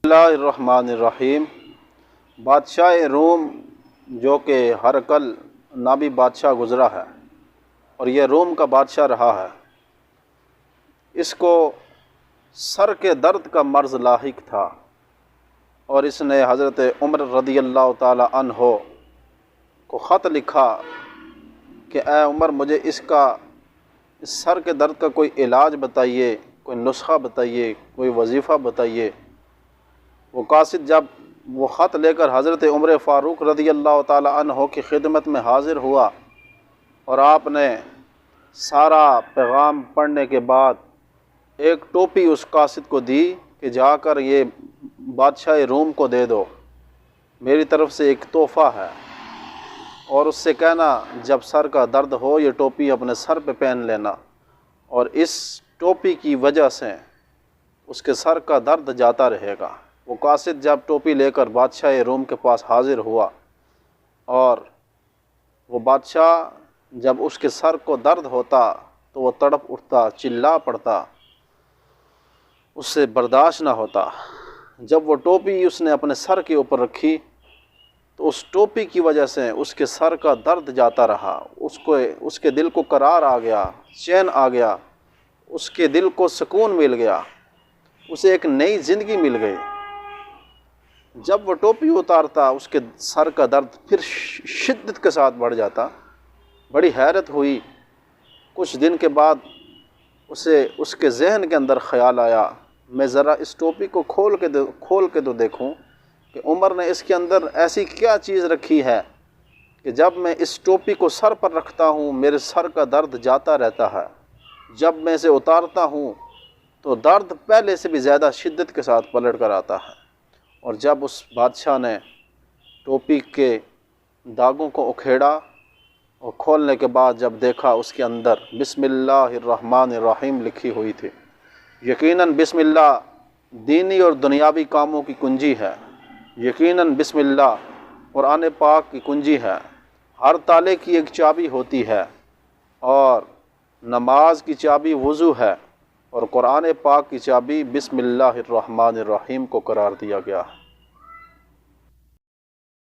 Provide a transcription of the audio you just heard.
اللہ الرحمن الرحیم۔ بادشاہ روم جو کہ ہرقل نابی بادشاہ گزرا ہے اور یہ روم کا بادشاہ رہا ہے، اس کو سر کے درد کا مرض لاحق تھا اور اس نے حضرت عمر رضی اللہ تعالی عنہ کو خط لکھا کہ اے عمر، مجھے اس سر کے درد کا کوئی علاج بتائیے، کوئی نسخہ بتائیے، کوئی وظیفہ بتائیے۔ وہ قاصد جب وہ خط لے کر حضرت عمر فاروق رضی اللہ تعالی عنہ کی خدمت میں حاضر ہوا اور آپ نے سارا پیغام پڑھنے کے بعد ایک ٹوپی اس قاصد کو دی کہ جا کر یہ بادشاہ روم کو دے دو، میری طرف سے ایک تحفہ ہے، اور اس سے کہنا جب سر کا درد ہو یہ ٹوپی اپنے سر پہ پہن لینا، اور اس ٹوپی کی وجہ سے اس کے سر کا درد جاتا رہے گا۔ وہ قاصد جب ٹوپی لے کر بادشاہ روم کے پاس حاضر ہوا اور وہ بادشاہ جب اس کے سر کو درد ہوتا تو وہ تڑپ اٹھتا، چلا پڑتا، اس سے برداشت نہ ہوتا۔ جب وہ ٹوپی اس نے اپنے سر کے اوپر رکھی تو اس ٹوپی کی وجہ سے اس کے سر کا درد جاتا رہا، اس کے دل کو قرار آ گیا، چین آ گیا، اس کے دل کو سکون مل گیا، اسے ایک نئی زندگی مل گئی۔ جب وہ ٹوپی اتارتا اس کے سر کا درد پھر شدت کے ساتھ بڑھ جاتا۔ بڑی حیرت ہوئی۔ کچھ دن کے بعد اس کے ذہن کے اندر خیال آیا، میں ذرا اس ٹوپی کو کھول کے تو دیکھوں کہ عمر نے اس کے اندر ایسی کیا چیز رکھی ہے کہ جب میں اس ٹوپی کو سر پر رکھتا ہوں میرے سر کا درد جاتا رہتا ہے، جب میں اسے اتارتا ہوں تو درد پہلے سے بھی زیادہ شدت کے ساتھ پلٹ کر آتا ہے۔ اور جب اس بادشاہ نے ٹوپی کے داغوں کو اکھیڑا اور کھولنے کے بعد جب دیکھا اس کے اندر بسم اللہ الرحمن الرحیم لکھی ہوئی تھی۔ یقیناً بسم اللہ دینی اور دنیاوی کاموں کی کنجی ہے، یقیناً بسم اللہ قرآن پاک کی کنجی ہے، ہر تالے کی ایک چابی ہوتی ہے، اور نماز کی چابی وضو ہے، اور قرآن پاک کی چابی بسم اللہ الرحمن الرحیم کو قرار دیا گیا ہے۔